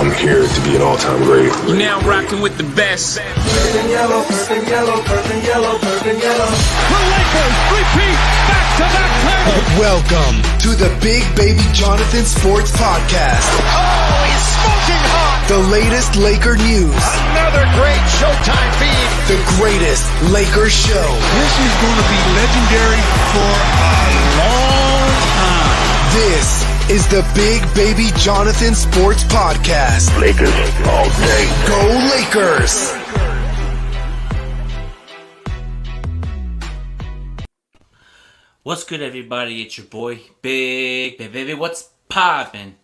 come here to be an all-time great. You're now rocking with the best. Purple yellow, purple yellow, purple yellow, purple yellow. The Lakers repeat back-to-back titles. Welcome to the Big Baby Jonathan Sports Podcast. Oh, he's smoking hot. The latest Laker news. Another great Showtime feed. The greatest Lakers show. This is going to be legendary for a long time. This is the Big Baby Jonathan Sports Podcast. Lakers all day. Go Lakers! What's good, everybody? It's your boy, Big Baby. What's poppin'?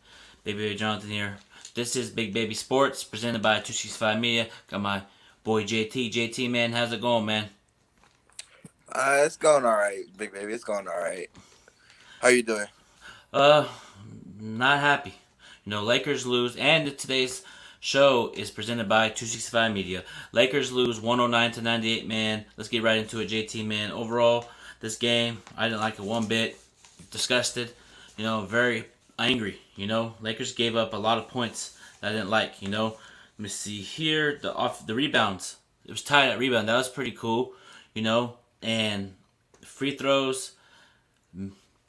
Big Baby Jonathan here. This is Big Baby Sports, presented by 265 Media. Got my boy JT. JT, man, how's it going, man? It's going all right, Big Baby. It's going all right. How you doing? Not happy. You know, Lakers lose, and today's show is presented by 265 Media. Lakers lose 109-98, man. Let's get right into it, JT, man. Overall, this game, I didn't like it one bit. Disgusted. You know, very angry. You know, Lakers gave up a lot of points that I didn't like. You know, let me see here. The rebounds. It was tied at rebound. That was pretty cool. You know, and free throws.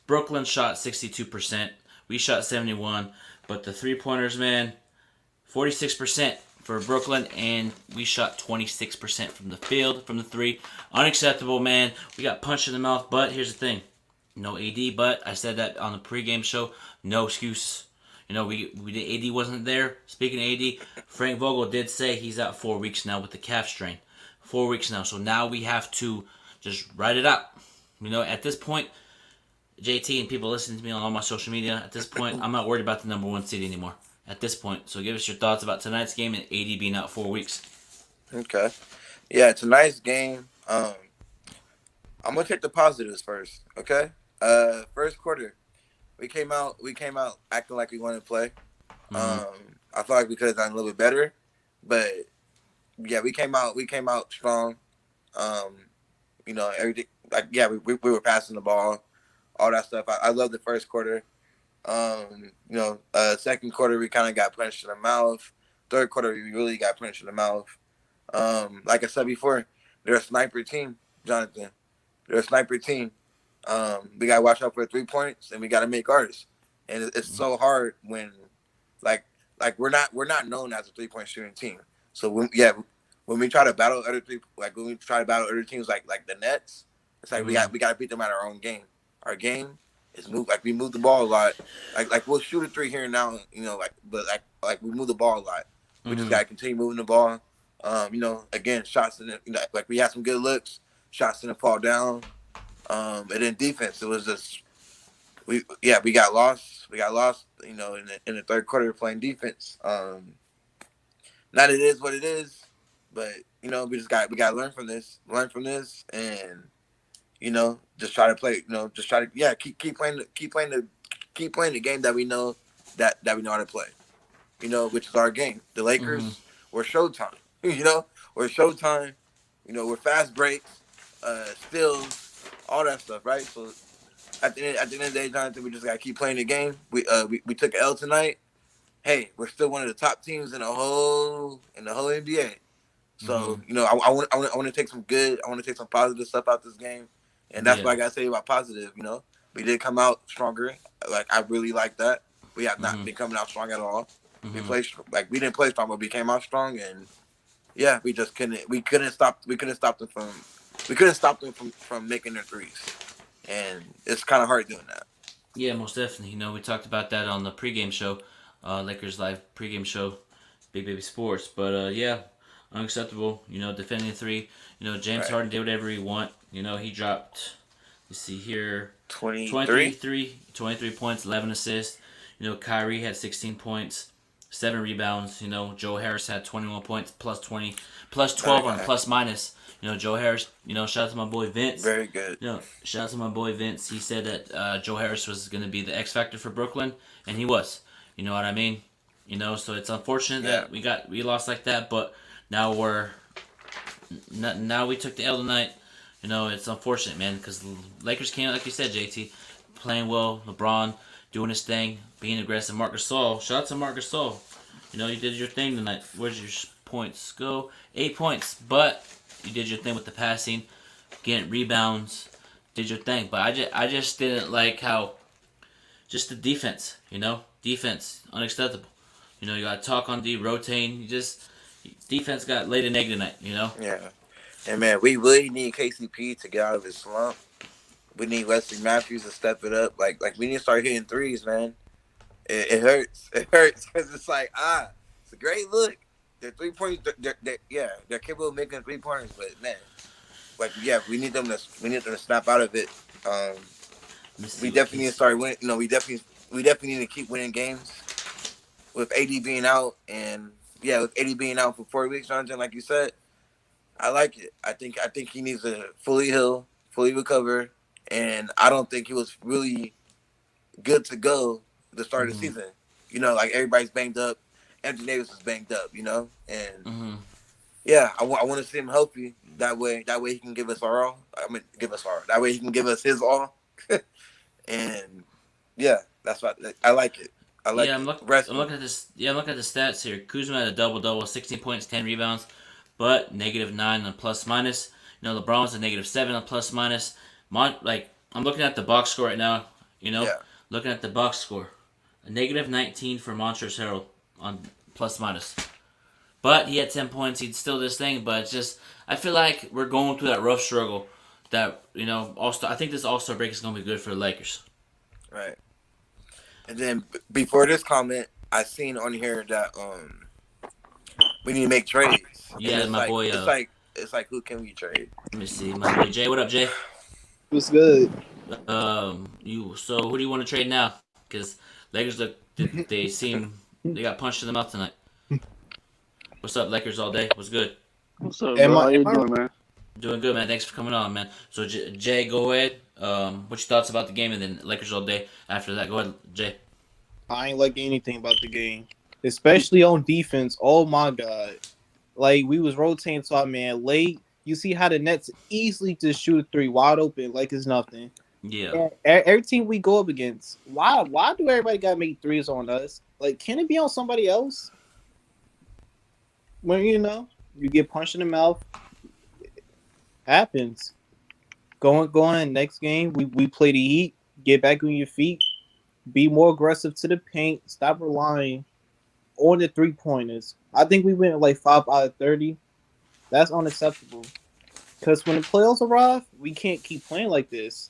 Brooklyn shot 62%. We shot 71%. But the three-pointers, man, 46% for Brooklyn, and we shot 26% from the field, from the three. Unacceptable, man. We got punched in the mouth, but here's the thing. No AD, but I said that on the pregame show. No excuse. You know, AD wasn't there. Speaking of AD, Frank Vogel did say he's out 4 weeks now with the calf strain. 4 weeks now. So now we have to just write it out. You know, at this point, JT and people listening to me on all my social media, at this point, I'm not worried about the number one seed anymore. At this point. So give us your thoughts about tonight's game and AD being out 4 weeks. Okay. Yeah, tonight's game, I'm going to take the positives first, okay? First quarter, we came out acting like we wanted to play. I thought like we could have done a little bit better, but yeah, we came out strong. You know, everything, like, yeah, we were passing the ball, all that stuff. I love the first quarter. You know, second quarter we kind of got punched in the mouth. Third quarter we really got punched in the mouth. Like I said before, they're a sniper team, Jonathan. They're a sniper team. We gotta watch out for 3 points, and we gotta make ours. And it's so hard when, like we're not known as a 3-point shooting team. So when we try to battle other teams like the Nets, it's like we gotta beat them at our own game. Our game is we move the ball a lot. Like we'll shoot a three here and now, you know, but we move the ball a lot. We just gotta continue moving the ball. You know, again, shots in it, you know, like we had some good looks, shots didn't fall down. And then defense, it was just we got lost. We got lost, you know, in the third quarter playing defense. Not it is what it is, but you know, we gotta learn from this, and you know, just try to play. You know, just try to keep playing the game that we know that we know how to play. You know, which is our game. The Lakers, we're Showtime. You know, we're Showtime. You know, we're fast breaks, steals, all that stuff, right? So at the end of the day, Jonathan, we just gotta keep playing the game. We took an L tonight. Hey, we're still one of the top teams in the whole NBA. So you know, I want to take some good. I want to take some positive stuff out this game. And that's what I got to say about positive, you know. We did come out stronger. Like, I really like that. We have not been coming out strong at all. We didn't play strong, but we came out strong. And, yeah, we just couldn't stop them from making their threes. And it's kind of hard doing that. Yeah, most definitely. You know, we talked about that on the pregame show, Lakers Live pregame show, Big Baby Sports. But, yeah, unacceptable. You know, defending the three. You know, James Harden did whatever he want. You know, he dropped, you see here, 23 points, 11 assists. You know, Kyrie had 16 points, 7 rebounds. You know, Joe Harris had 21 points, plus 20, plus 12 on plus minus. You know, Joe Harris, you know, shout out to my boy Vince. Very good. You know, shout out to my boy Vince. He said that Joe Harris was going to be the X factor for Brooklyn, and he was. You know what I mean? You know, so it's unfortunate that we lost like that, but now we took the L tonight. You know, it's unfortunate, man, because Lakers came out, like you said, JT, playing well. LeBron doing his thing, being aggressive. Marc Gasol, shout out to Marc Gasol. You know, you did your thing tonight. Where's your points go? 8 points, but you did your thing with the passing, getting rebounds, did your thing. But I just didn't like how just the defense. You know, defense unacceptable. You know, you got to talk on D, rotating. Defense got laid an egg tonight. You know. Yeah. And man, we really need KCP to get out of his slump. We need Wesley Matthews to step it up. Like we need to start hitting threes, man. It hurts. It hurts because it's like it's a great look. They're 3 points. They're capable of making 3 pointers, but man, we need them to snap out of it. We definitely need to start winning. You know, we definitely need to keep winning games with AD being out, and with AD being out for 4 weeks, Jonathan, like you said. I like it. I think he needs to fully heal, fully recover, and I don't think he was really good to go at the start of the season. You know, like everybody's banged up. Anthony Davis is banged up, you know, and I want to see him healthy. That way he can give us our all. That way he can give us his all. And that's what I like it. I like. I'm looking at this. Yeah, I'm looking at the stats here. Kuzma had a double, 16 points, 10 rebounds, but -9 on plus minus. You know, LeBron was a -7 on plus minus. I'm looking at the box score right now. You know, looking at the box score, a -19 for Montrezl Harrell on plus minus. But he had 10 points. He'd still this thing. But it's just, I feel like we're going through that rough struggle. That, you know, I think this All-Star break is going to be good for the Lakers. Right. And then before this comment, I seen on here that we need to make trades. Yeah, my boy. It's like who can we trade? Let me see, my boy Jay. What up, Jay? What's good? So who do you want to trade now? Because Lakers they got punched in the mouth tonight. What's up, Lakers all day? What's good? What's up, bro? How you doing, man? Doing good, man. Thanks for coming on, man. So Jay, go ahead. What's your thoughts about the game, and then Lakers all day after that? Go ahead, Jay. I ain't like anything about the game, especially on defense. Oh my god, like we was rotating to our man late. You see how the Nets easily just shoot a 3 wide open like it's nothing. Yeah. Every team we go up against, why do everybody gotta make threes on us? Like, can it be on somebody else? When you get punched in the mouth, it happens. Going next game, we play the Heat. Get back on your feet. Be more aggressive to the paint. Stop relying on the 3-pointers. I think we went like 5 out of 30. That's unacceptable. Because when the playoffs arrive, we can't keep playing like this.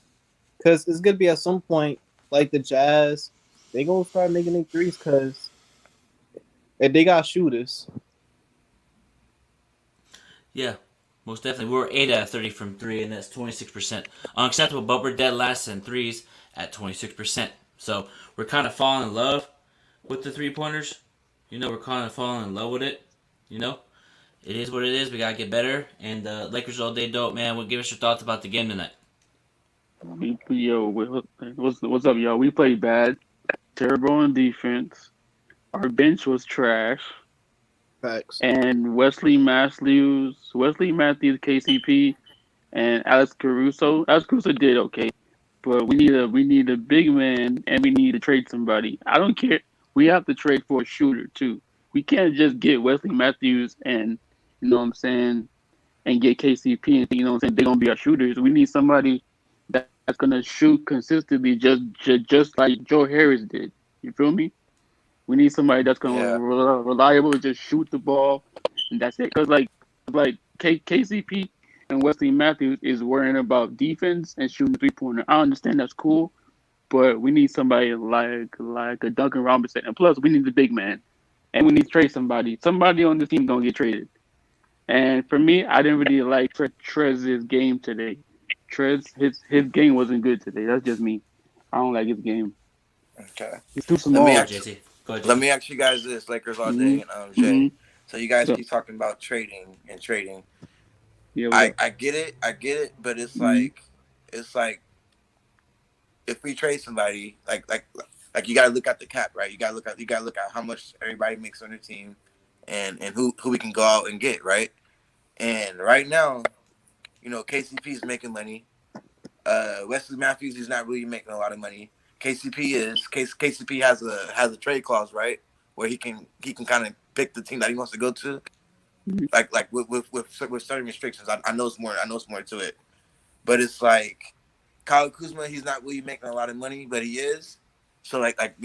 Because it's going to be at some point, like the Jazz, they're going to start making their threes because they got shooters. Yeah, most definitely. We're 8 out of 30 from 3, and that's 26%. Unacceptable, but we're dead last in threes at 26%. So we're kind of falling in love with the 3-pointers. You know, we're kind of falling in love with it. You know, it is what it is. We got to get better. And Lakers all day dope, man. Well, give us your thoughts about the game tonight. Yo, what's up, y'all? We played bad. Terrible on defense. Our bench was trash. Facts. And Wesley Matthews, KCP, and Alex Caruso. Alex Caruso did okay, but we need a big man, and we need to trade somebody. I don't care. We have to trade for a shooter too. We can't just get Wesley Matthews and and get KCP and think they're gonna be our shooters. We need somebody that's gonna shoot consistently, just like Joe Harris did. You feel me? We need somebody that's gonna reliable, just shoot the ball, and that's it. Cause like KCP and Wesley Matthews is worrying about defense and shooting 3-pointer. I understand that's cool, but we need somebody like a Duncan Robinson, and plus we need the big man, and we need to trade somebody. Somebody on this team gonna get traded. And for me, I didn't really like Trez's game today. Trez, his game wasn't good today. That's just me. I don't like his game. Okay. He's too small. Let me ask you guys this, Lakers all day, and Jay. Mm-hmm. So you guys keep talking about trading. Yeah, I get it, but it's like if we trade somebody, like you gotta look at the cap, right? You gotta look at how much everybody makes on the team, and who we can go out and get, right? And right now, KCP is making money. Wesley Matthews is not really making a lot of money. KCP has a trade clause, right, where he can kind of pick the team that he wants to go to. Like with certain restrictions, I know it's more. I know it's more to it, but it's like Kyle Kuzma. He's not really making a lot of money, but he is. So like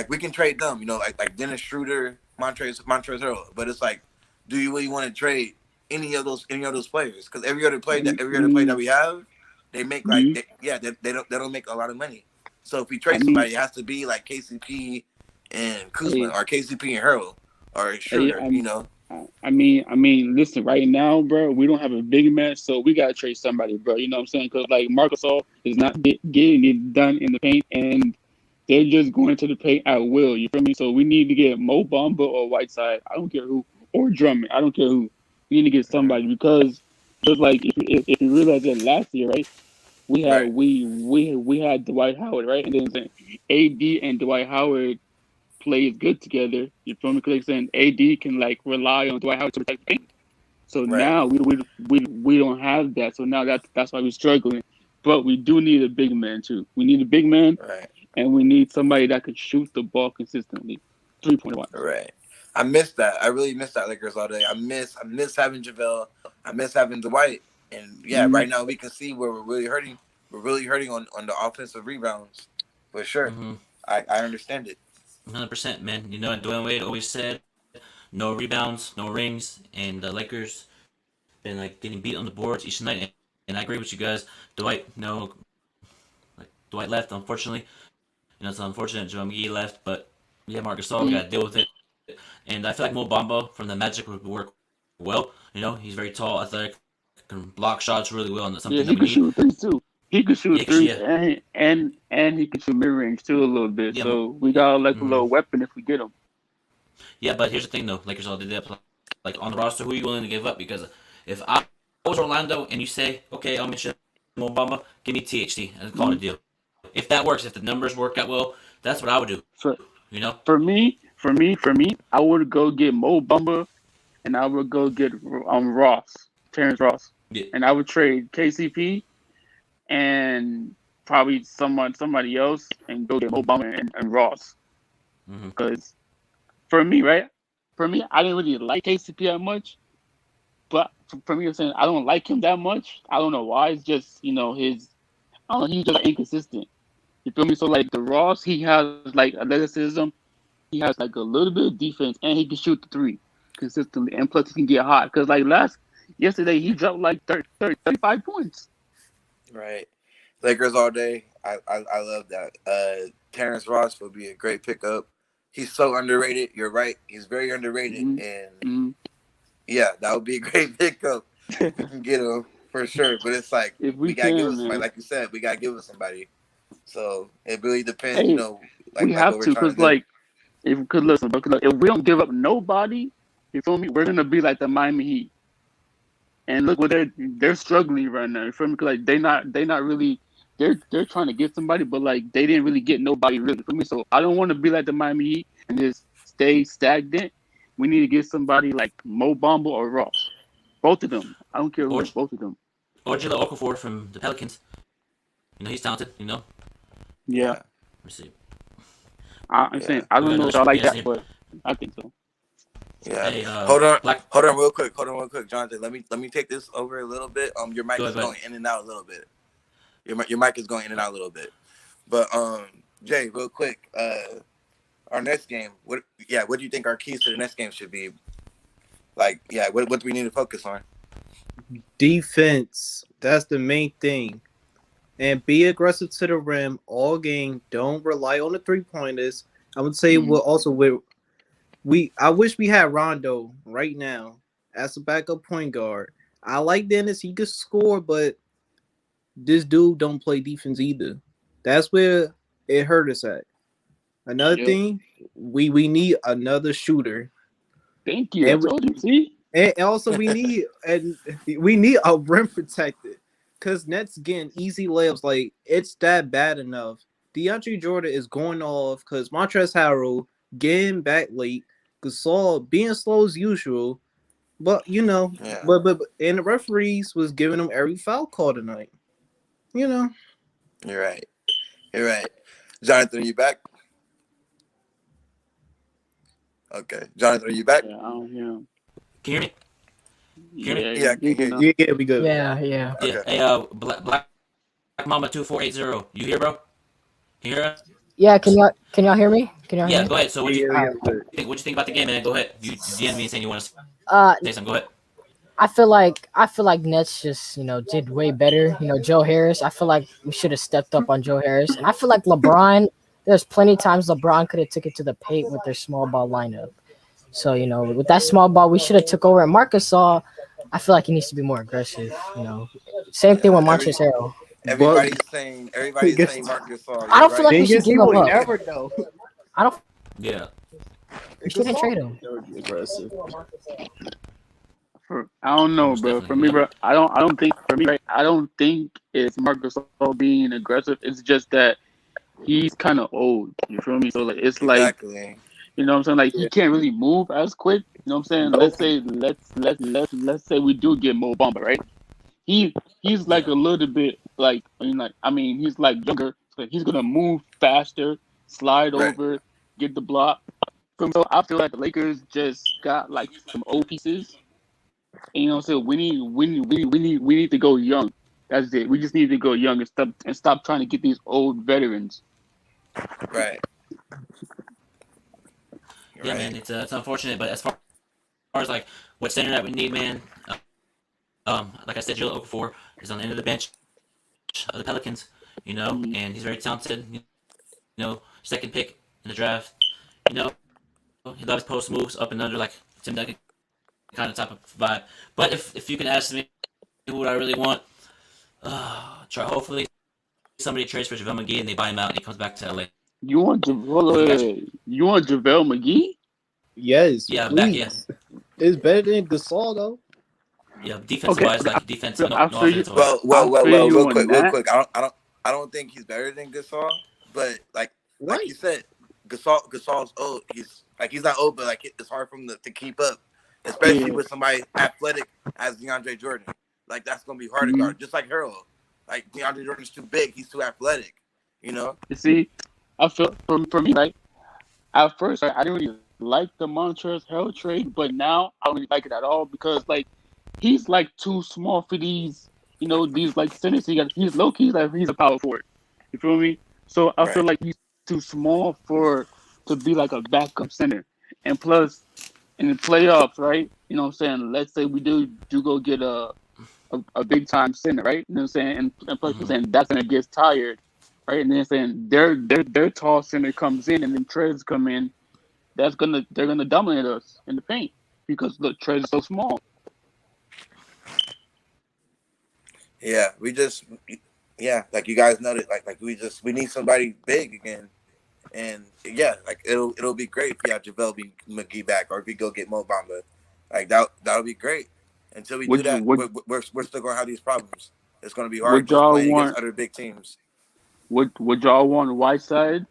we can trade them. Like Dennis Schroeder, Montrezl Harrell. But it's like, do you really want to trade any of those players? Because every other player that we have, they make like they don't make a lot of money. So if we trade somebody, it has to be like KCP and Kuzma or KCP and Harrell or Schroeder. I mean, listen, right now, bro, we don't have a big man, so we gotta trade somebody, bro. You know what I'm saying? Because like Marc Gasol is not getting it done in the paint, and they're just going to the paint at will. You feel me? So we need to get Mo Bamba or Whiteside. I don't care who, or Drummond. I don't care who. We need to get somebody because just like if you realize that last year, right? We had we had Dwight Howard, right? And then AD and Dwight Howard plays good together. You feel me? Because saying AD can like rely on Dwight Howard to protect the paint. So now we don't have that. So now that's why we're struggling. But we do need a big man too. We need a big man, and we need somebody that can shoot the ball consistently, 3-point wise. Right. I miss that. I really miss that Lakers all day. I miss having JaVale. I miss having Dwight. And right now we can see where we're really hurting. We're really hurting on the offensive rebounds, for sure. I understand it. 100%, man. And Dwayne Wade always said, no rebounds, no rings, and the Lakers been like getting beat on the boards each night. And I agree with you guys. Dwight left, unfortunately. It's unfortunate Joe McGee left, but Marc Gasol, we got to deal with it. And I feel like Mo Bamba from the Magic would work well. He's very tall, athletic, can block shots really well, and that's something that we need. Shoot threes too. He could shoot threes, and he could shoot mid range too a little bit. Yeah. So we got like a little weapon if we get him. Yeah, but here's the thing though, Lakers all did that. Like on the roster, who are you willing to give up? Because if I was Orlando and you say, okay, I'll mention Mo Bamba, give me THT and call it a deal. If that works, if the numbers work out well, that's what I would do. For me, I would go get Mo Bamba, and I would go get Terrence Ross, and I would trade KCP and probably somebody else, and go get Mo Bamba and Ross. Because for me, I didn't really like KCP that much, but for me, I'm saying I don't like him that much. I don't know why. It's just he's just inconsistent. You feel me? So like the Ross, he has like athleticism. He has like a little bit of defense, and he can shoot the three consistently, and plus he can get hot. Because like yesterday, he dropped like 35 points. Right. Lakers all day. I love that. Terrence Ross would be a great pickup. He's so underrated. You're right. He's very underrated. And that would be a great pickup if we can get him for sure. But it's like we got to give him somebody. Like you said, we got to give him somebody. So it really depends, we have to, because if we don't give up nobody, you feel me? We're gonna be like the Miami Heat, and look what they're struggling right now. You feel me? Because like they're not really they're trying to get somebody, but like they didn't really get nobody really for me. So I don't want to be like the Miami Heat and just stay stagnant. We need to get somebody like Mo Bamba or Ross, both of them. I don't care who, both of them. Or Jahlil Okafor from the Pelicans. He's talented. Yeah. Let me see. I'm saying I don't know if I like that, but I think so. Yeah. Hey, hold on real quick, Jonathan. Let me take this over a little bit. Your mic is going in and out a little bit. Your mic is going in and out a little bit. But Jay, real quick, our next game. What do you think our keys to the next game should be? Like, what do we need to focus on? Defense. That's the main thing. And be aggressive to the rim all game. Don't rely on the 3-pointers. I would say I wish we had Rondo right now as a backup point guard. I like Dennis. He could score, but this dude don't play defense either. That's where it hurt us at. Another thing, we need another shooter. Thank you. I told you, see? And also we need a rim protector. Because Nets getting easy layups, like it's that bad enough. DeAndre Jordan is going off because Montrezl Harrell getting back late. Gasol being slow as usual, but but and the referees was giving them every foul call tonight. You're right. Jonathan, are you back? Okay, Jonathan, are you back? Yeah, I don't hear him. Can you hear me? Hear me? Yeah, I can hear you. Yeah, we good. Yeah. Yeah. Okay. Hey, Black Mama 2480. You here, bro? Can you hear us? Yeah. Can y'all hear me? Can y'all hear Yeah, me? go ahead. So what you Yeah, think? What you think about the game, man? Go ahead. You DM me saying you want to Uh, say something. Go ahead. I feel like Nets just did way better. Joe Harris. I feel like we should have stepped up on Joe Harris, and I feel like LeBron. There's plenty of times LeBron could have took it to the paint with their small ball lineup. So with that small ball, we should have took over. And Marcus Saul, I feel like he needs to be more aggressive. Same thing with Montrezl Harrell. Everybody's saying Marcus Gasol. I don't feel like we should Vegas, give he him will up. never know. I don't. Yeah. We shouldn't trade him. Aggressive. I don't know, Most bro. definitely, For me, yeah. bro, I don't think for me, right? I don't think it's Marcus Gasol being aggressive. It's just that he's kind of old. You feel me? So like, it's like, Exactly. you know what I'm saying? Like he can't really move as quick. You know what I'm saying? Let's say we do get Mo Bamba, right? He's like a little bit like he's like younger, so he's gonna move faster, slide Right. over, get the block. So I feel like the Lakers just got like some old pieces. And, so we need to go young. That's it. We just need to go young and stop trying to get these old veterans. Right. Yeah, man. It's unfortunate, but as far as like what center that we need, man. Like I said, Joe Okafor is on the end of the bench of the Pelicans. And he's very talented. Second pick in the draft. He loves post moves up and under like Tim Duncan kind of type of vibe. But if you can ask me who would I really want, hopefully somebody trades for JaVale McGee and they buy him out and he comes back to LA. You want JaVale McGee? Yes. Yeah, please. It's better than Gasol though. Yeah, defensive wise, like defensive. I'll show you. Well, real quick. I don't think he's better than Gasol, but like you said, Gasol's old. He's not old, but like it's hard for him to keep up, especially with somebody athletic as DeAndre Jordan. Like that's gonna be hard to guard, just like Harold. Like DeAndre Jordan's too big. He's too athletic. You see, I feel for me, right? At first, I didn't really like the Montrezl Harrell trade, but now I don't really like it at all because like he's like too small for these, these like centers. He's low key like he's a power forward. You feel me? So I feel like he's too small to be like a backup center. And plus, in the playoffs, right? You know what I'm saying? Let's say we do go get a big time center, right? You know what I'm saying? And plus, saying that center gets tired, right? And then saying their tall center comes in, and then Trez come in. They're gonna dominate us in the paint because the Trez is so small. Yeah, like you guys noted, like we need somebody big again, and yeah, like it'll be great if we have JaVale McGee back or if we go get Mo Bamba, like that'll be great. Until we do that, we're still gonna have these problems. It's gonna be hard to play against other big teams. Would y'all want Whiteside?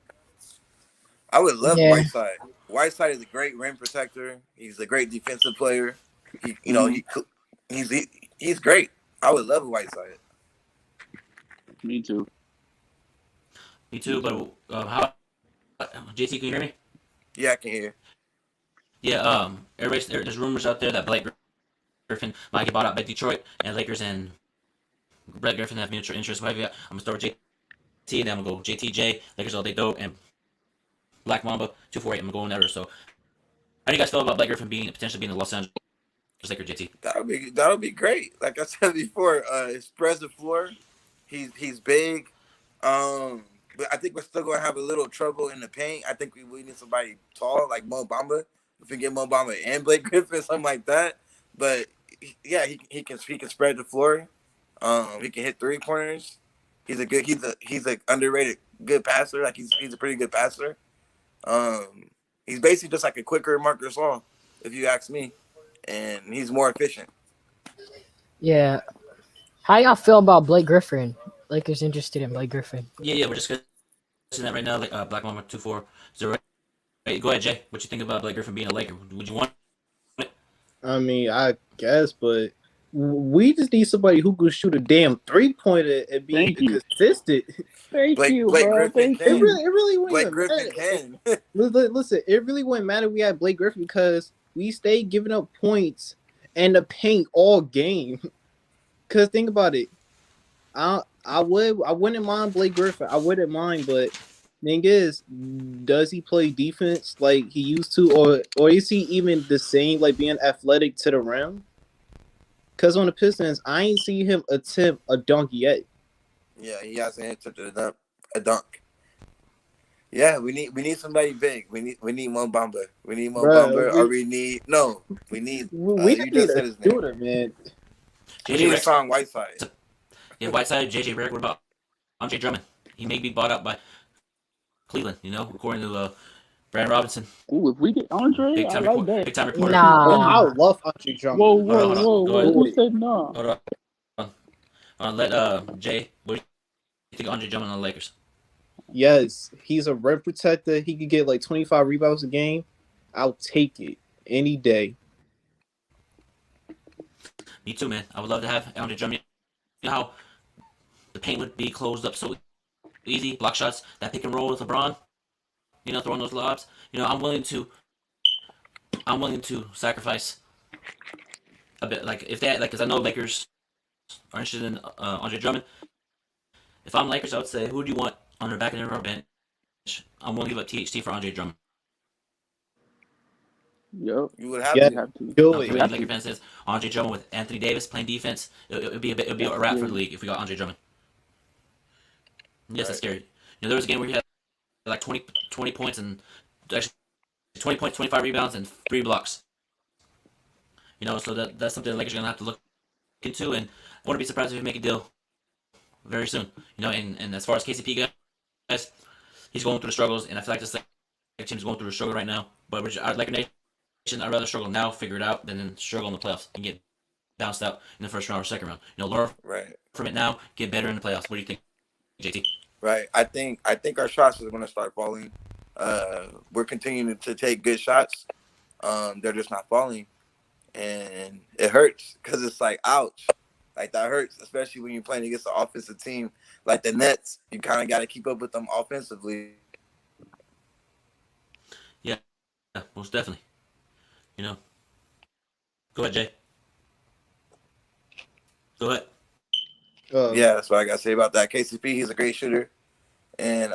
I would love Whiteside. Whiteside is a great rim protector. He's a great defensive player. He's great. I would love a Whiteside. Me too. But how? JT, can you hear me? Yeah, I can hear. Yeah. There's rumors out there that Blake Griffin might get bought out by Detroit, and Lakers and Blake Griffin have mutual interest. I'm gonna start with JT, then I'm gonna go JTJ. Lakers all day dope, and Black Mamba 248. I'm going there. So, how do you guys feel about Blake Griffin potentially being the Los Angeles Lakers, JT? That'll be great. Like I said before, he spreads the floor. He's big. But I think we're still gonna have a little trouble in the paint. I think we need somebody tall like Mo Bamba. If we get Mo Bamba and Blake Griffin, something like that. But yeah, he can spread the floor. He can hit 3-pointers. He's a underrated good passer. Like he's a pretty good passer. He's basically just like a quicker Marcus Gasol, if you ask me, and he's more efficient. Yeah. How y'all feel about Blake Griffin? Lakers interested in Blake Griffin? Yeah, we're just discussing that right now. Like Black Mamba 240. Hey, go ahead, Jay. What you think about Blake Griffin being a Laker? Would you want it? I mean, I guess, but We just need somebody who can shoot a damn 3-pointer and be Thank you. consistent. Thank Blake you, Griffin bro. Thank can. It really Blake wouldn't Griffin matter. can. Listen, it really wouldn't matter. We had Blake Griffin because we stayed giving up points and the paint all game. Cause think about it, I wouldn't mind Blake Griffin. I wouldn't mind, but thing is, does he play defense like he used to, or is he even the same, like being athletic to the rim? Cause on the Pistons, I ain't see him attempt a dunk yet. Yeah, he hasn't attempted a dunk. Yeah, we need somebody big. We need Mo Bamba. We need Mo Bamba, or we need we you need just a said his name. shooter, man. We need Hassan Whiteside. Yeah, Whiteside, JJ Redick. What about Andre Drummond? He may be bought out by Cleveland, according to Brandon Robinson. Ooh, if we get Andre, Big I time, like that. big time reporter. Nah. I love Andre Drummond. Whoa. Go ahead. Who said no? Hold on. Let Jay. What do you think of Andre Drummond on the Lakers? Yes, he's a rim protector. He could get like 25 rebounds a game. I'll take it any day. Me too, man. I would love to have Andre Drummond. You know how the paint would be closed up so easy, block shots, that pick and roll with LeBron. Throwing those lobs. I'm willing to sacrifice a bit. Like if that, because I know Lakers are interested in Andre Drummond. If I'm Lakers, I would say, who do you want on their back end of our bench? I'm willing to give up THT for Andre Drummond. Yep. You would have Yeah. to. Do If it. Laker fan says Andre Drummond with Anthony Davis playing defense, it would be a wrap for the league if we got Andre Drummond. Yes, that's scary. There was a game where he had like 20 points and actually 20 points, 25 rebounds, and 3 blocks. So that's something the Lakers are gonna have to look into, and I wouldn't be surprised if we make a deal very soon. And as far as KCP guys, he's going through the struggles, and I feel like this team's going through a struggle right now. But I'd like a nation. I'd rather struggle now, figure it out, than struggle in the playoffs and get bounced out in the first round or second round. Learn from it now, get better in the playoffs. What do you think, JT? Right. I think our shots are going to start falling. We're continuing to take good shots. They're just not falling, and it hurts because it's like, ouch, like that hurts, especially when you're playing against an offensive team like the Nets. You kind of got to keep up with them offensively. Yeah, most definitely. Go ahead, Jay. Go ahead. Yeah, that's what I got to say about that. KCP, he's a great shooter, and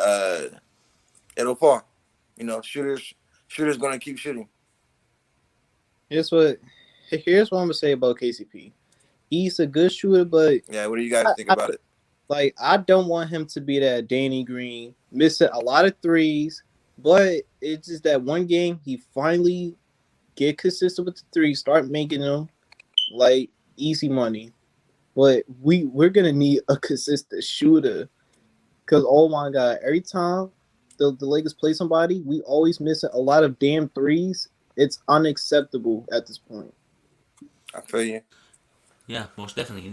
it'll fall. Shooters going to keep shooting. Here's what I'm gonna say about KCP. He's a good shooter, but Yeah, what do you guys think about it? like I don't want him to be that Danny Green, missing a lot of threes. But it's just that one game he finally get consistent with the threes, start making them like easy money. But we're gonna need a consistent shooter, because oh my god, every time the Lakers play somebody, we always missing a lot of damn threes. It's unacceptable at this point. I feel you. Yeah, most definitely.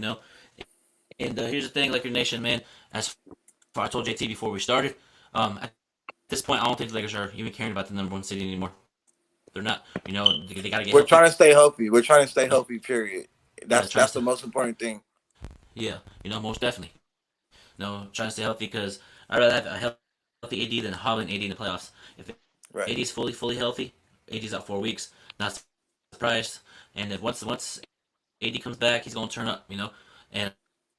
And here's the thing, Laker Nation, man. As far I told JT before we started, at this point, I don't think the Lakers are even caring about the number 1 seed anymore. They're not. They got to get. We're trying to stay healthy. We're trying to stay healthy. Period. That's the most important thing. Yeah, most definitely. Trying to stay healthy, because I'd rather have a healthy AD than hobbling AD in the playoffs. If AD's fully healthy, AD's out 4 weeks, not surprised. And if once AD comes back, he's gonna turn up, And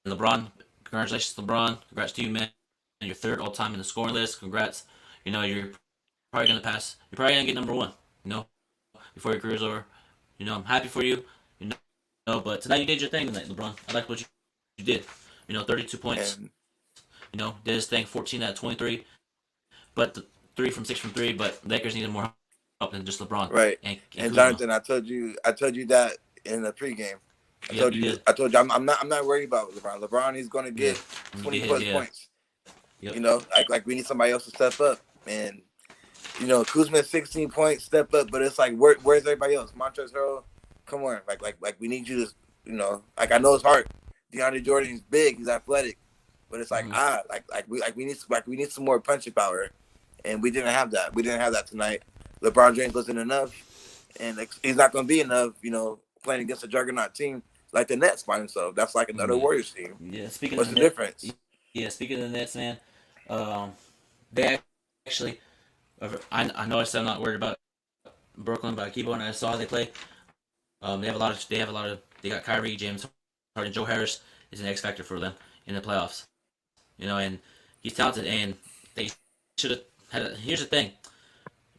LeBron, congratulations, LeBron. Congrats to you, man. And you're 3rd all time in the scoring list. Congrats. You're probably gonna pass. You're probably gonna get number 1. Before your career's over. I'm happy for you. But tonight you did your thing tonight, LeBron. I like what you did. 32 points. Did his thing, 14 out of 23. But 3 from 6 from 3. But Lakers needed more help than just LeBron. Right. And Jonathan, I told you that in the pregame. I told you I'm not worried about LeBron. LeBron, he's going to get 20 plus points. Yep. Like we need somebody else to step up. And Kuzma 16 points, step up, but it's like where's everybody else? Montrezl Harrell, come on, like we need you to, I know it's hard. DeAndre Jordan's big, he's athletic, but it's like we need some more punching power, and we didn't have that. We didn't have that tonight. LeBron James wasn't enough, and he's not going to be enough. Playing against a juggernaut team, like the Nets by himself. That's like another Warriors team. Yeah, speaking What's of the difference? Yeah, speaking of the Nets, man, they actually, I know I said I'm not worried about Brooklyn, but I keep on. I saw how they play. They got Kyrie, James Harden, Joe Harris is an X factor for them in the playoffs. And he's talented, and they should have had. Here's the thing: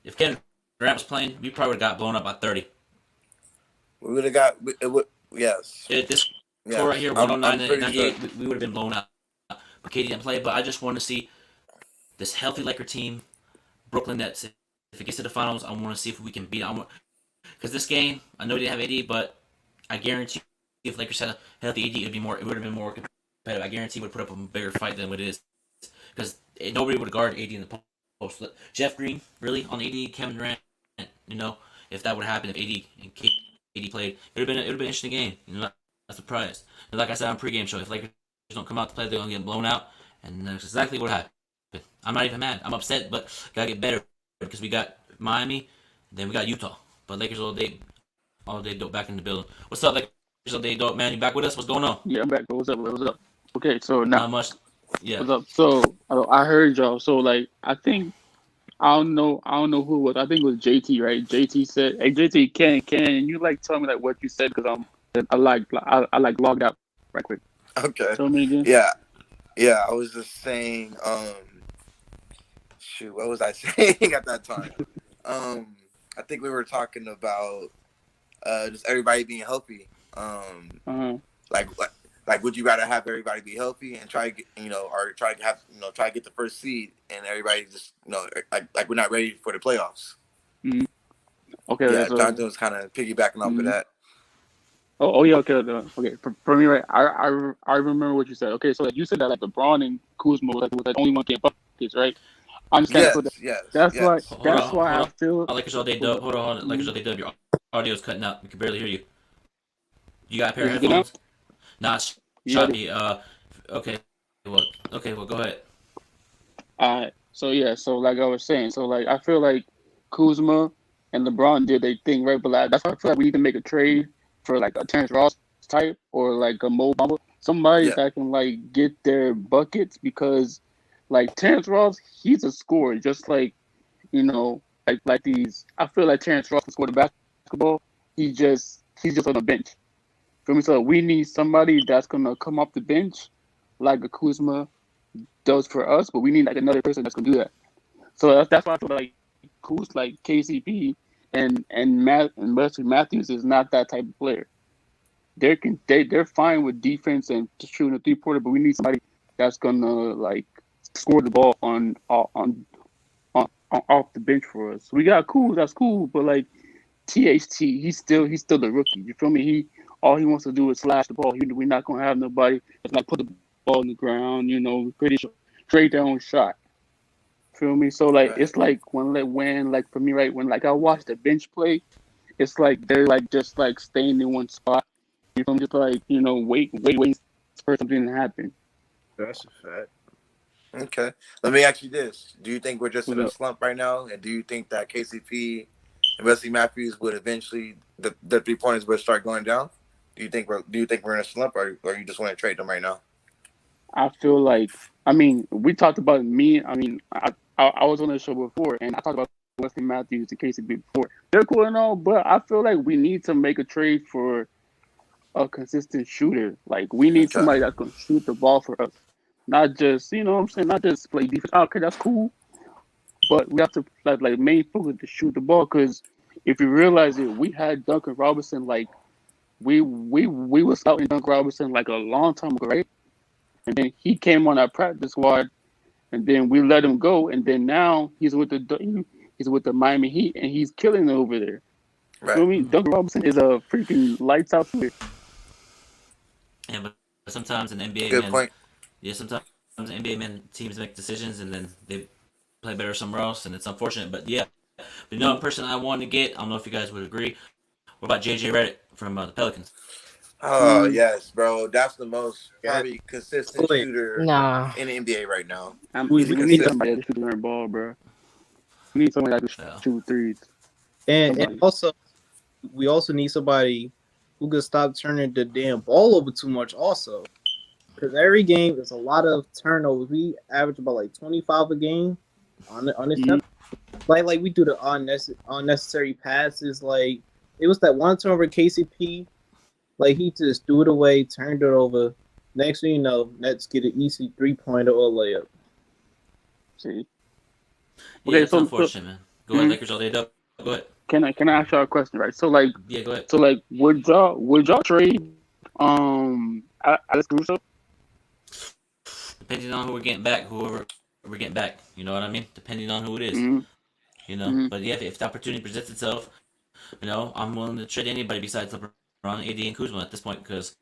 if Kevin Durant was playing, we probably would have got blown up by 30. We would have got yes. This score right here, 109 to 98, we would have been blown out. But KD didn't play. But I just want to see this healthy Laker team, Brooklyn Nets. If it gets to the finals, I want to see if we can beat them. Because this game, I know they didn't have AD, but I guarantee if Lakers had a healthy AD, it would have been more competitive. I guarantee would put up a bigger fight than what it is. Because nobody would guard AD in the post. Jeff Green, really, on AD, Kevin Durant, if that would happen, if AD and KD played, it would have been an interesting game. That's the prize. And like I said on pregame show, if Lakers don't come out to play, they're going to get blown out. And that's exactly what happened. I'm not even mad. I'm upset, but got to get better. Because we got Miami, then we got Utah. But Lakers all day dope back in the building. What's up, Lakers all day dope, man? You back with us? What's going on? Yeah, I'm back. What's up? Okay, so now not much. Yeah. What's up? So I heard y'all. So like I think I don't know who it was. I think it was JT, right? JT said, "Hey JT, can you like tell me like what you said because I logged out right quick." Okay. Tell me again. Yeah. I was just saying. Shoot, what was I saying at that time? I think we were talking about just everybody being healthy. Like, would you rather have everybody be healthy and try to get, or try to get the first seed and everybody just, like we're not ready for the playoffs? Mm-hmm. Okay. Yeah, Jonathan was kind of piggybacking off of that. Oh yeah. Okay. For me, right? I remember what you said. Okay, so like you said that like LeBron and Kuzma was the only one getting buckets, right? I understand. Yes. That's why I feel. Lakers all day dub. Hold on. Lakers all day dub. Your audio's cutting out. We can barely hear you. You got a pair of headphones? Not choppy. Okay. Well, go ahead. All right. So like I was saying, so like I feel like Kuzma and LeBron did their thing, right? But like, that's why I feel like we need to make a trade for like a Terrence Ross type or like a Mo Bamba, somebody that can like get their buckets because. Like Terrence Ross, he's a scorer, just like like these. I feel like Terrence Ross can score the basketball. He's just on the bench. For me, so we need somebody that's gonna come off the bench, like a Kuzma does for us. But we need like another person that's gonna do that. So that's why I feel like Kuz, like KCP and Wesley Matthews is not that type of player. They're fine with defense and just shooting a 3-pointer, but we need somebody that's gonna like. Score the ball on off the bench for us. We got Kuz, that's cool, but like THT, he's still the rookie. You feel me? All he wants to do is slash the ball. We're not gonna have nobody that's like put the ball on the ground. Pretty sure straight down shot. Feel me? So like it's like when like for me, right, when like I watch the bench play, it's like they're like just like staying in one spot. You feel me? Just like wait for something to happen. That's a fact. Okay. Let me ask you this. Do you think we're just in a slump right now? And do you think that KCP and Wesley Matthews would eventually the 3-pointers would start going down? Do you think we're in a slump or you just want to trade them right now? I feel like we talked about I was on the show before and I talked about Wesley Matthews and KCP before. They're cool and all, but I feel like we need to make a trade for a consistent shooter. Like we need somebody that's gonna shoot the ball for us. Not just, not just play defense. Okay, that's cool. But we have to like main focus to shoot the ball because if you realize it, we had Duncan Robinson like we was scouting Duncan Robinson like a long time ago, right? And then he came on our practice squad, and then we let him go, and then now he's with the Miami Heat, and he's killing it over there. Right. You know what I mean? Duncan Robinson is a freaking lights out player. Yeah, but sometimes in NBA, good point. Yeah, sometimes NBA teams make decisions and then they play better somewhere else, and it's unfortunate. But yeah, the person I wanted to get, I don't know if you guys would agree. What about JJ Redick from the Pelicans? Oh yes, bro, that's the most probably consistent shooter in the NBA right now. We need somebody that shoot the ball, bro. We need somebody that can shoot threes. And also, we also need somebody who could stop turning the damn ball over too much also. Because every game is a lot of turnovers. We average about like 25 a game on this stuff. Like we do the unnecessary passes. Like it was that one turnover KCP. Like he just threw it away, turned it over. Next thing you know, Nets get an easy 3-pointer or layup. See. Yeah, it's unfortunate, man. Go ahead, Lakers all day up. Go ahead. Can I ask y'all a question, right? So like, Yeah, go ahead. so like, would y'all trade Alex Caruso? Depending on who we're getting back, whoever we're getting back, you know what I mean? Depending on who it is, Mhm. you know. Mhm. But yeah, if the opportunity presents itself, you know, I'm willing to trade anybody besides LeBron, AD, and Kuzma at this point because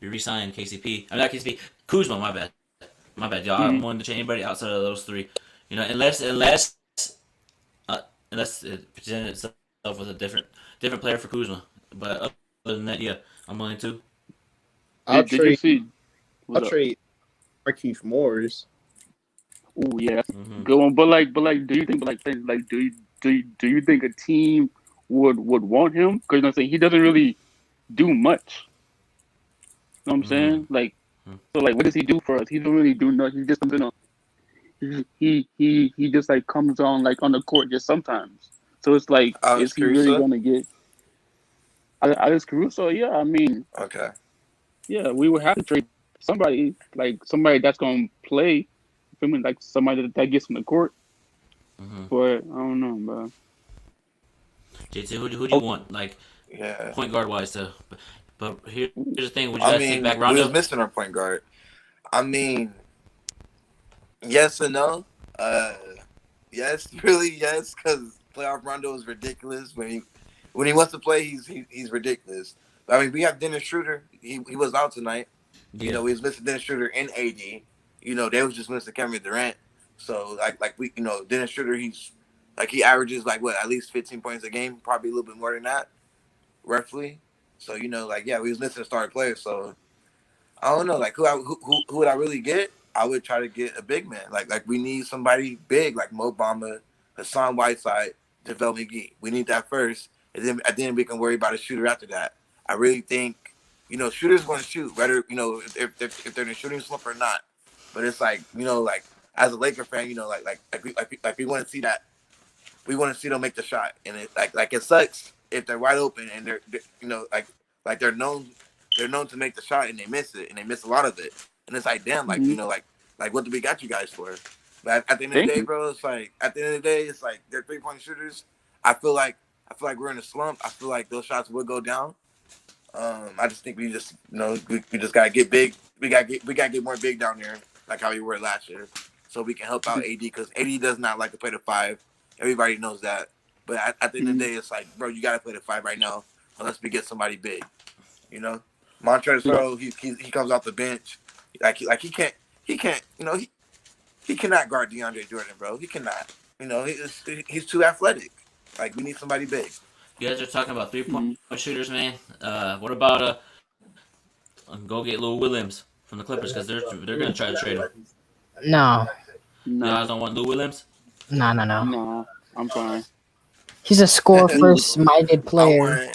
we re-signed KCP. I'm not KCP, Kuzma. My bad, y'all. I'm willing to trade anybody outside of those three, you know, unless it presented itself with a different player for Kuzma. But other than that, yeah, I'm willing to. I'll Did you see? I'll trade Markieff Morris. Oh yeah, that's Mhm. a good one. But do you think do you think a team would want him? Because I'm saying he doesn't really do much. You know what I'm saying? Like, so like, what does he do for us? He don't really do nothing. He just comes in on. He just like comes on like on the court just sometimes. So it's like, Alex is he really Caruso? gonna get Alex Caruso? Yeah, I mean, Okay. yeah, we would have to trade somebody that's gonna play. I mean, like somebody that gets on the court. But I don't know, bro. JT, who do you want? Like, Yeah. point guard wise, to. But here's the thing: would you I guys mean, take back we was Rondo? missing our point guard. I mean, yes and no. Yes, really, yes, because playoff Rondo is ridiculous. When he wants to play, he's ridiculous. I mean, we have Dennis Schroeder. He was out tonight. You know, we was missing Dennis Schroeder and AD. You know, they was just missing Kevin Durant. So like we, you know, Dennis Schroeder, he averages like what, at least 15 points a game, probably a little bit more than that, roughly. So you know, like yeah, we was missing a starting player. So I don't know, like who would I really get? I would try to get a big man. Like we need somebody big, like Mo Bamba, Hassan Whiteside, JaVale McGee. We need that first, and then we can worry about a shooter after that. I really think, you know, shooters going to shoot, whether you know if they're in a shooting slump or not. But it's like, you know, like as a Laker fan, you know, like we want to see that. We want to see them make the shot, and it like it sucks if they're wide open and they're you know like they're known to make the shot and they miss it, and they miss a lot of it. And it's like, damn, like, you know, like what do we got you guys for? But at the end of the day, bro, it's like, at the end of the day, it's like they're 3-point shooters. I feel like we're in a slump. I feel like those shots will go down. I just think we just, you know, we just gotta get big. We gotta get more big down there, like how we were last year, so we can help out AD, because AD does not like to play the 5. Everybody knows that. But at the end of the day, it's like, bro, you gotta play the 5 right now, unless we get somebody big. You know, Montrezl Harrell, he comes off the bench. He can't, you know, he cannot guard DeAndre Jordan, bro. He cannot. You know, he's too athletic. Like, we need somebody big. You guys are talking about 3-point shooters, man. What about go get Lou Williams from the Clippers, because they're gonna try to trade him. No. You guys don't want Lou Williams? No. No, I'm fine. He's a score first minded player.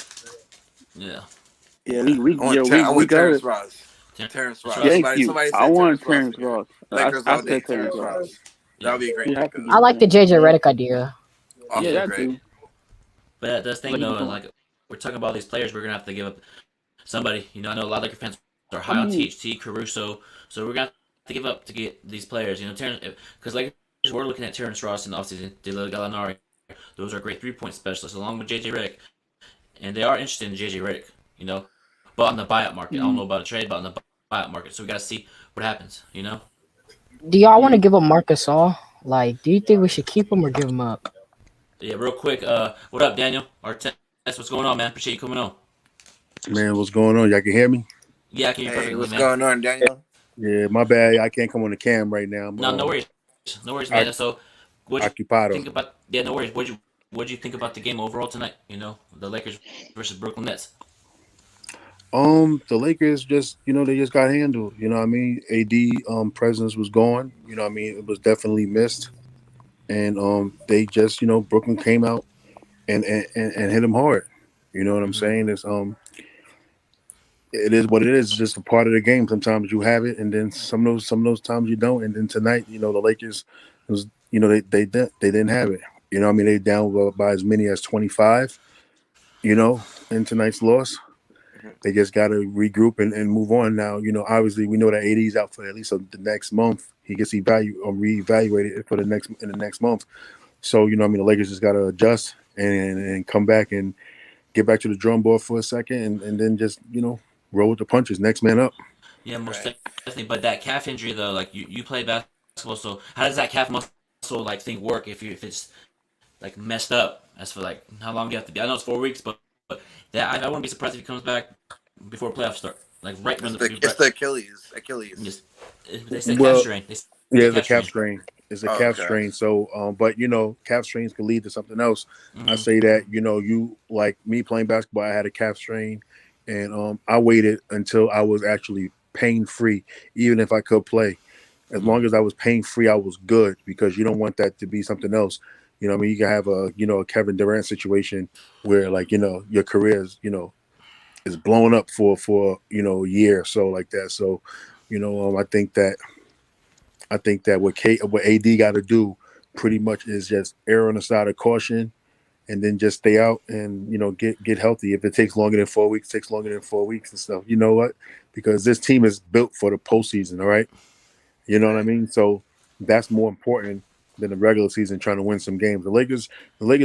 Yeah. Yeah, we I got want Terrence it. Ross. Terrence Ross. Thank you. Somebody I want Terrence Terrence Ross. Lakers I all day, said Terrence Terrence Ross. Ross. That would be a great pickup. I like the JJ Redick idea. Also Yeah, that great. too. But that's the thing, though, like, we're talking about these players, we're gonna have to give up somebody. You know, I know a lot of Laker fans are high on THT, Caruso, so we're gonna have to give up to get these players. You know, because like we're looking at Terrence Ross in the offseason, Danilo Gallinari. Those are great 3-point specialists, along with JJ Redick, and they are interested in JJ Redick. You know, but on the buyout market, I don't know about a trade, but on the buyout market, so we gotta see what happens. You know. Do y'all want to give up Marcus All? Like, do you think we should keep him or give him up? Yeah, real quick. What up, Daniel? Artest, what's going on, man? Appreciate you coming on. Man, what's going on? Y'all can hear me? Yeah, I can hear you perfectly, What's man. going on, Daniel? Yeah, my bad. I can't come on the cam right now. No worries. No worries, man. So, what you Occupado. think about? Yeah, no worries. What'd you think about the game overall tonight? You know, the Lakers versus Brooklyn Nets. The Lakers just, you know, they just got handled. You know what I mean? AD presence was gone. You know what I mean? It was definitely missed. And they just, you know, Brooklyn came out and hit them hard. You know what I'm saying? It's it is what it is. It's just a part of the game. Sometimes you have it, and then some of those times you don't. And then tonight, the Lakers was, they didn't have it. They down by as many as 25. In tonight's loss, they just got to regroup and move on. Now, obviously we know that AD is out for at least the next month. He gets reevaluated for the next month. So the Lakers just got to adjust and come back and get back to the drum board for a second, and then just roll with the punches. Next man up. Yeah, most definitely. But that calf injury though, like you play basketball, so how does that calf muscle thing work if it's like messed up? As for like how long do you have to be? I know it's 4 weeks, but that I wouldn't be surprised if he comes back before playoffs start. Like right when it's the Achilles. They say calf strain. Yeah, the calf strain. It's a calf strain. So, but calf strains can lead to something else. Mm-hmm. I say that you like me playing basketball. I had a calf strain, and I waited until I was actually pain free, even if I could play. As long as I was pain free, I was good, because you don't want that to be something else. You can have a Kevin Durant situation where your career is blown up for a year or so like that. So, I think that what AD got to do pretty much is just err on the side of caution, and then just stay out and get healthy. If it takes longer than 4 weeks, takes longer than 4 weeks and stuff. You know what? Because this team is built for the postseason, all right? You know what I mean? So that's more important than the regular season trying to win some games. The Lakers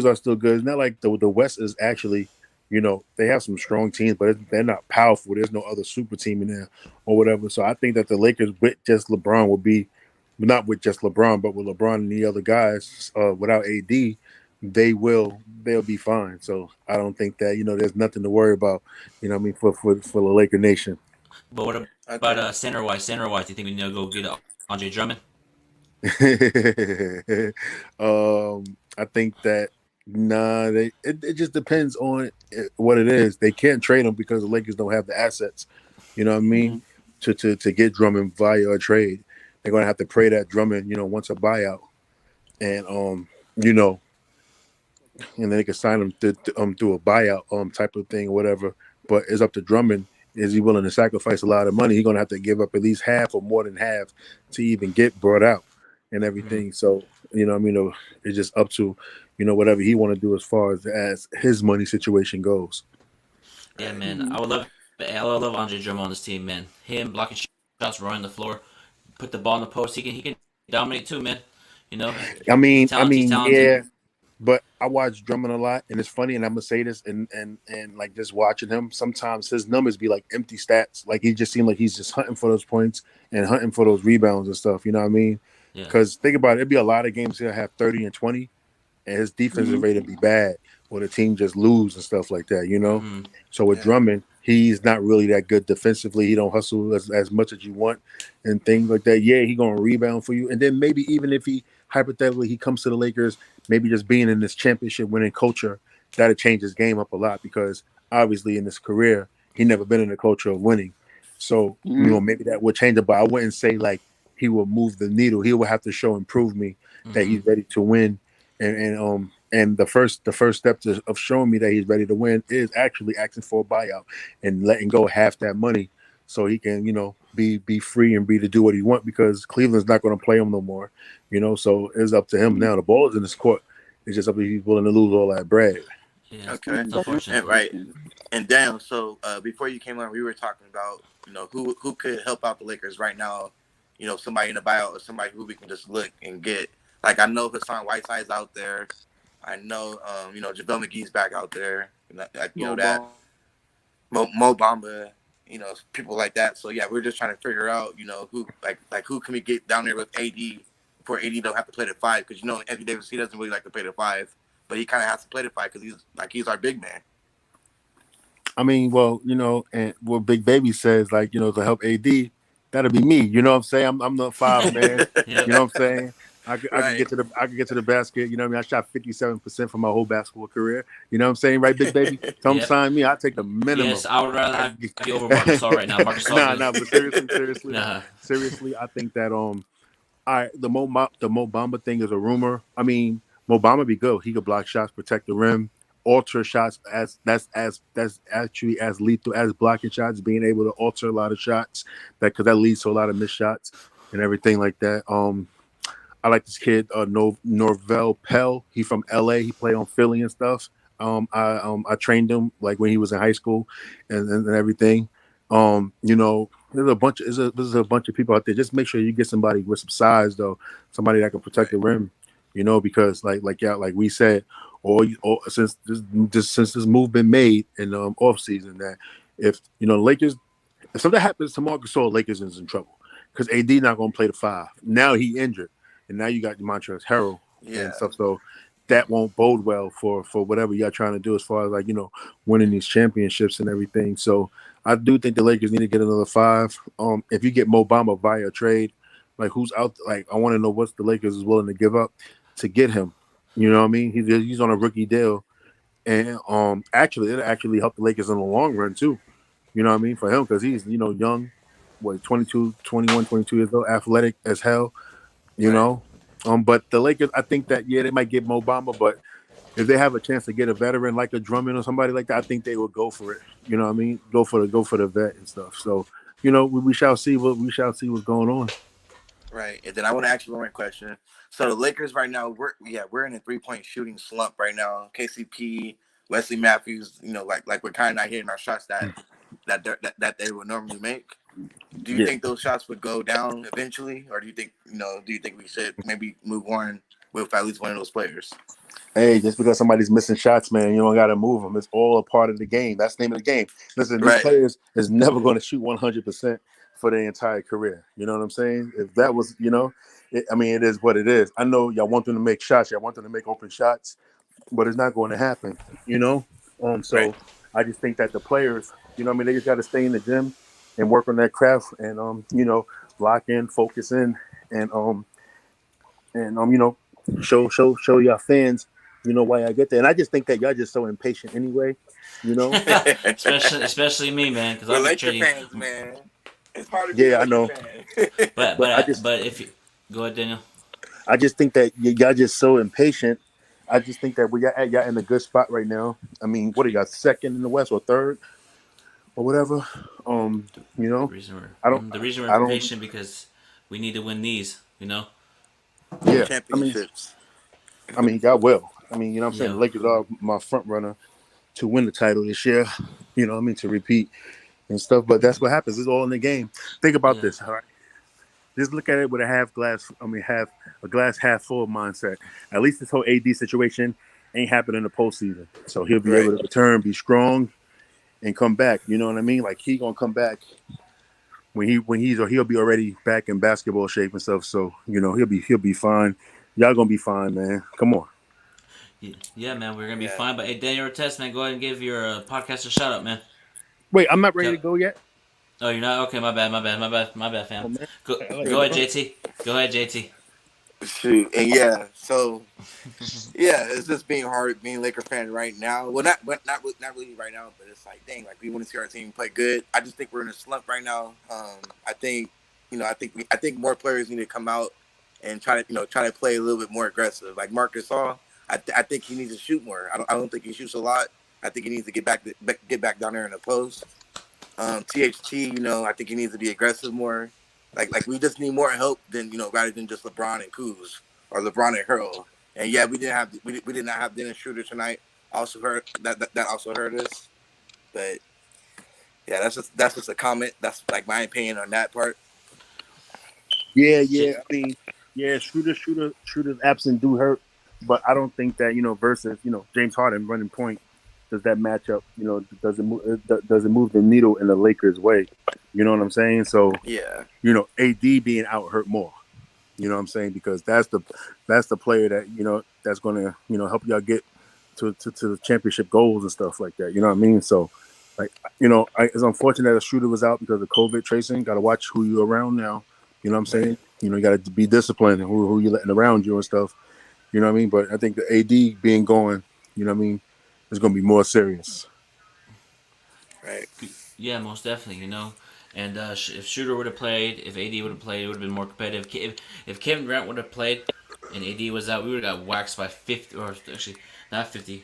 are still good. It's not like the West is actually, they have some strong teams, but they're not powerful. There's no other super team in there or whatever. So I think that the Lakers with just LeBron will be, not with just LeBron, but with LeBron and the other guys, without AD, they'll be fine. So I don't think that, there's nothing to worry about, for the Laker Nation. But what about center-wise? Do you think we need to go get Andre Drummond? I think that it just depends on what it is. They can't trade him because the Lakers don't have the assets. You know what I mean? Mm-hmm. To get Drummond via a trade, they're gonna have to pray that Drummond, wants a buyout, and and then they can sign him through a buyout type of thing or whatever. But it's up to Drummond. Is he willing to sacrifice a lot of money? He's gonna have to give up at least half or more than half to even get brought out and everything. So it's just up to whatever he want to do as far as his money situation goes. Yeah, man, I would love Andre Drummond on this team, man. Him blocking shots, running the floor, put the ball in the post. He can dominate too, man. I mean, yeah. But I watch Drummond a lot, and it's funny, and I'm gonna say this, and like just watching him, sometimes his numbers be like empty stats. Like he just seemed like he's just hunting for those points and hunting for those rebounds and stuff. You know what I mean? Because think about it, it'd be a lot of games he'll have 30 and 20, and his defensive rate would be bad, or the team just lose and stuff like that. So with Drummond, he's not really that good defensively. He don't hustle as much as you want and things like that. Yeah, he gonna rebound for you, and then maybe even if he hypothetically he comes to the Lakers, maybe just being in this championship winning culture, that'll change his game up a lot, because obviously in his career he never been in the culture of winning. So maybe that would change it, but I wouldn't say like he will move the needle. He will have to show improvement that he's ready to win, and the first step of showing me that he's ready to win is actually asking for a buyout and letting go half that money, so he can be free and be to do what he wants, because Cleveland's not going to play him no more. So it's up to him now. The ball is in his court. It's just up to he's willing to lose all that bread. Yeah, okay, and, right. And Dan, so before you came on, we were talking about who could help out the Lakers right now. Somebody in the buyout or somebody who we can just look and get. Like I know Hassan Whiteside's out there. I know JaVale McGee's back out there. That Mo Bamba. People like that. So yeah, we're just trying to figure out who who can we get down there with AD before AD don't have to play the 5, because Anthony Davis, he doesn't really like to play the 5, but he kind of has to play the 5 because he's our big man. I mean, well, and what Big Baby says, to help AD, that'll be me. You know what I'm saying? I'm the 5 man. Yeah. You know what I'm saying? I could get to the basket. You know what I mean? I shot 57% for my whole basketball career. You know what I'm saying, right, Big Baby? Come sign me. I'll take the minimum. Yes, I would rather have you over Marcus Gasol right now. Marcus Gasol. Nah, but seriously, I think that all right, the Mo Bamba thing is a rumor. I mean, Mo Bamba be good. He could block shots, protect the rim. alter shots that's actually as lethal as blocking shots, being able to alter a lot of shots because that leads to a lot of missed shots and everything like that. I like this kid, Norvell Pell. He from LA. He played on Philly and stuff. I trained him like when he was in high school and everything. You know, there's a bunch of people out there. Just make sure you get somebody with some size though, somebody that can protect the rim. You know, because like we said, or since this move been made in off season, that if you know Lakers, if something happens to Marc Gasol, Lakers is in trouble because AD not going to play the 5. Now he injured, and now you got Montrezl Harrell and stuff. So that won't bode well for whatever y'all trying to do as far as like, you know, winning these championships and everything. So I do think the Lakers need to get another 5. If you get Mo Bamba via trade, like who's out? Like I want to know what the Lakers is willing to give up to get him. You know what I mean? He's on a rookie deal, and actually it'll actually help the Lakers in the long run too. You know what I mean, for him because he's, you know, young, 22 years old, athletic as hell. You know. But the Lakers, I think that they might get Mo Bamba, but if they have a chance to get a veteran like a Drummond or somebody like that, I think they will go for it. You know what I mean? Go for the vet and stuff. So, you know, we shall see what's going on. Right. And then I want to ask you one more question. So the Lakers right now, we're in a 3-point shooting slump right now. KCP, Wesley Matthews, you know, like we're kind of not hitting our shots that they would normally make. Do you think those shots would go down eventually, or do you think we should maybe move on with at least one of those players? Hey, just because somebody's missing shots, man, you don't got to move them. It's all a part of the game. That's the name of the game. Listen, these players is never going to shoot 100% for their entire career. You know what I'm saying? If that was, you know, it is what it is. I know y'all want them to make shots. Y'all want them to make open shots, but it's not going to happen, you know? So I just think that the players, you know what I mean, they just got to stay in the gym and work on that craft and, you know, lock in, focus in, and you know, show y'all fans, you know, why I get there. And I just think that y'all just so impatient anyway, you know? especially me, man. Because I'm Laker fans, man. It's hard to be I know. but if you go ahead, Daniel. I just think that y'all just so impatient. I just think that y'all in a good spot right now. I mean, what do you got, second in the West or third or whatever? You know, the reason we're impatient because we need to win these. You know. Yeah, championships. I mean, y'all will. I mean, you know what I'm saying? The Lakers are my front runner to win the title this year. You know what I mean? To repeat and stuff. But that's what happens. It's all in the game. Think about this, all right? Just look at it with a glass half full mindset. At least this whole AD situation ain't happening in the postseason. So he'll be able to return, be strong, and come back. You know what I mean? Like he gonna come back he'll be already back in basketball shape and stuff. So, you know, he'll be fine. Y'all gonna be fine, man. Come on. Yeah, man, we're gonna be fine. But hey, Daniel Ortiz, man, go ahead and give your podcast a shout out, man. Wait, I'm not ready to go yet. Oh, you're not? Okay, my bad, fam. Go ahead, JT. Go ahead, JT. Shoot, and so it's just being hard being a Laker fan right now. Well, not really right now, but it's like, dang, like we want to see our team play good. I just think we're in a slump right now. I think more players need to come out and try to play a little bit more aggressive. Like Marc Gasol, I think he needs to shoot more. I don't think he shoots a lot. I think he needs to get back down there in the post. THT, you know, I think he needs to be aggressive more. Like we just need more help than, you know, rather than just LeBron and Kuz or LeBron and Hurl. And we did not have Dennis Schroeder tonight. Also hurt that also hurt us. But yeah, that's just a comment. That's like my opinion on that part. Yeah. I mean, Schroeder's absence do hurt, but I don't think that, you know, versus, you know, James Harden running point, does that match up? You know, does it move the needle in the Lakers' way? You know what I'm saying? So yeah, you know, AD being out hurt more. You know what I'm saying? Because that's the player that, you know, that's going to, you know, help y'all get to the championship goals and stuff like that. You know what I mean? So, like, you know, it's unfortunate that a shooter was out because of COVID tracing. Got to watch who you're around now. You know what I'm saying? You know, you got to be disciplined and who you're letting around you and stuff. You know what I mean? But I think the AD being gone, you know what I mean, is going to be more serious. Right. Yeah, most definitely, you know. And if Shooter would have played, if AD would have played, it would have been more competitive. If Kevin Durant would have played and AD was out, we would have got waxed by 50, or actually not 50,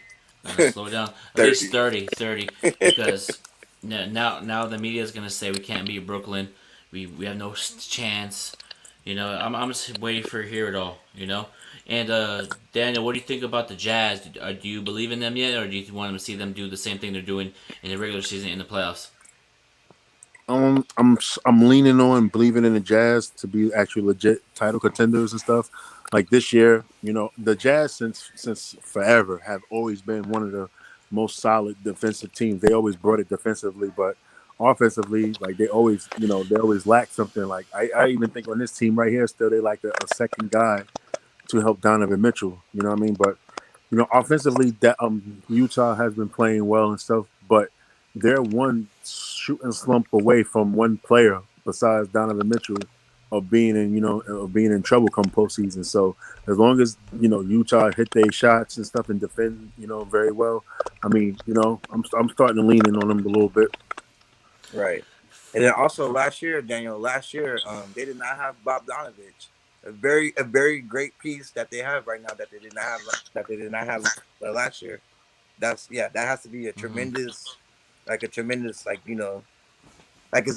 Slow it down. At 30. least 30, because now the media is gonna say we can't beat Brooklyn. We have no chance. I'm just waiting for hear it all. And Daniel, what do you think about the Jazz? Do you believe in them yet, or do you want to see them do the same thing they're doing in the regular season in the playoffs? I'm leaning on believing in the Jazz to be actually legit title contenders and stuff. Like this year, the Jazz since forever have always been one of the most solid defensive teams. They always brought it defensively, but offensively, like they always lack something. Like I even think on this team right here, still they like a second guy to help Donovan Mitchell. You know what I mean? But offensively, that Utah has been playing well and stuff, but they're one shooting slump away from one player besides Donovan Mitchell of being in trouble come postseason. So as long as Utah hit their shots and stuff and defend very well, I mean I'm starting to lean in on them a little bit. Right, and then also last year, Daniel, they did not have Bob Donovich, a very great piece that they have right now that they did not have last year. That has to be a tremendous. Like it's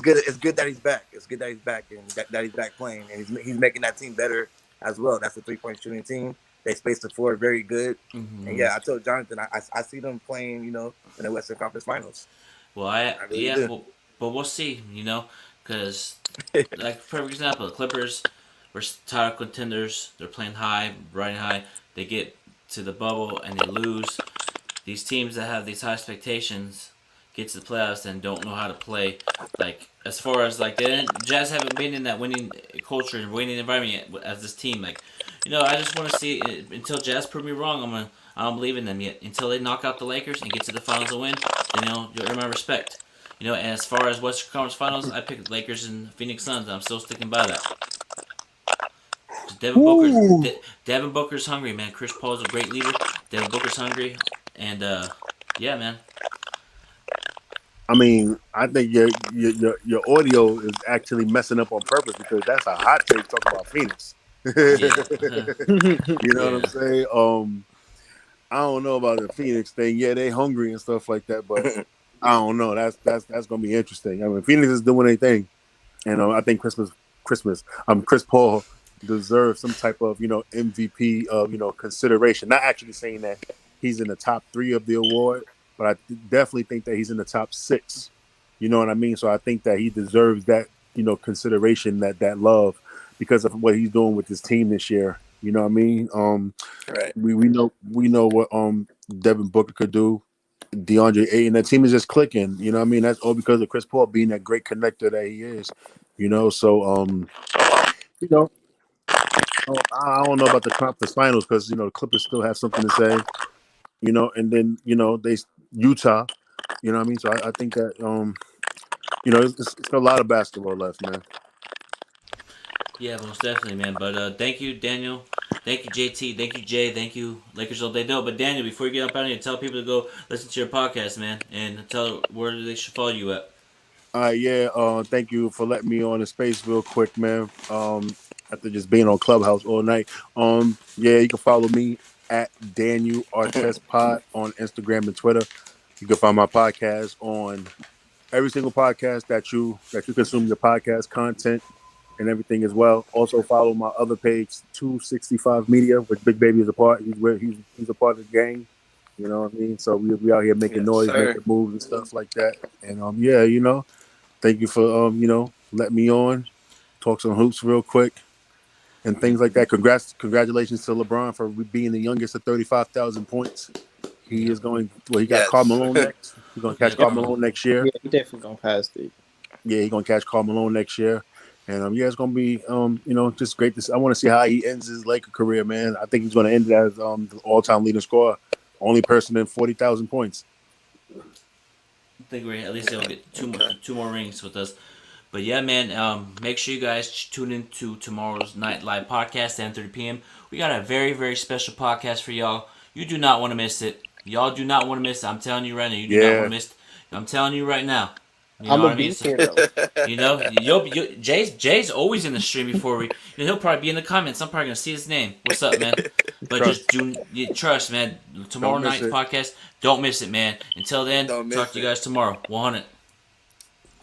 good. It's good that he's back. It's good that he's back and that he's back playing, and he's making that team better as well. That's a 3-point shooting team. They space the floor very good, and I told Jonathan I see them playing, in the Western Conference Finals. Well, but we'll see, because like perfect example, the Clippers were title contenders. They're playing riding high. They get to the bubble and they lose. These teams that have these high expectations get to the playoffs and don't know how to play. Like as far as like Jazz haven't been in that winning culture and winning environment yet as this team. Like, I just want to see until Jazz prove me wrong. I don't believe in them yet. Until they knock out the Lakers and get to the finals and win, then you'll earn my respect. And as far as Western Conference Finals, I picked Lakers and Phoenix Suns. I'm still sticking by that. Devin Booker's hungry, man. Chris Paul's a great leader. Devin Booker's hungry, and yeah, man. I mean, I think your audio is actually messing up on purpose because that's a hot take talking about Phoenix. You know what I'm saying? I don't know about the Phoenix thing. Yeah, they hungry and stuff like that, but I don't know. That's gonna be interesting. I mean, Phoenix is doing their thing, and I think Chris Paul deserves some type of MVP of consideration. Not actually saying that he's in the top 3 of the award, but I definitely think that he's in the top 6. You know what I mean? So I think that he deserves that consideration, that love, because of what he's doing with his team this year. You know what I mean? Right. We know what Devin Booker could do. DeAndre Ayton, that team is just clicking. You know what I mean? That's all because of Chris Paul being that great connector that he is. So I don't know about the conference finals because the Clippers still have something to say. And then they Utah. You know what I mean? So I think that it's a lot of basketball left, man. Yeah, most definitely, man. But thank you, Daniel. Thank you, JT. Thank you, Jay. Thank you, Lakers all day. No, but Daniel, before you get up out of here, tell people to go listen to your podcast, man, and tell where they should follow you at. Thank you for letting me on the space real quick, man. After just being on Clubhouse all night. You can follow me at Daniel Artest Pod on Instagram and Twitter. You can find my podcast on every single podcast that you consume your podcast content and everything as well. Also follow my other page, 265 Media, which Big Baby is a part. He's a part of the gang. You know what I mean? So we out here making noise, making moves and stuff like that. And thank you for letting me on, talk some hoops real quick and things like that. Congratulations to LeBron for being the youngest at 35,000 points. He is going. Well, he got Karl Malone next. He's going to catch Karl Malone next year. Yeah, he definitely going to pass it. Yeah, he's going to catch Karl Malone next year. And it's going to be just great to see. I want to see how he ends his Laker career, man. I think he's going to end it as the all-time leading scorer, only person in 40,000 points. I think at least they'll get two more rings with us. But yeah, man, make sure you guys tune in to tomorrow's Night Live podcast at 10:30 p.m. We got a very, very special podcast for y'all. You do not want to miss it. Y'all do not want to miss it. I'm telling you right now. You do not want to miss it. I'm telling you right now. You know I'm what I gonna be mean? here though. You know, Jay's always in the stream before we. He'll probably be in the comments. I'm probably gonna see his name. What's up, man? But trust, man. Tomorrow night's podcast. Don't miss it, man. Until then, talk to you guys tomorrow. 100.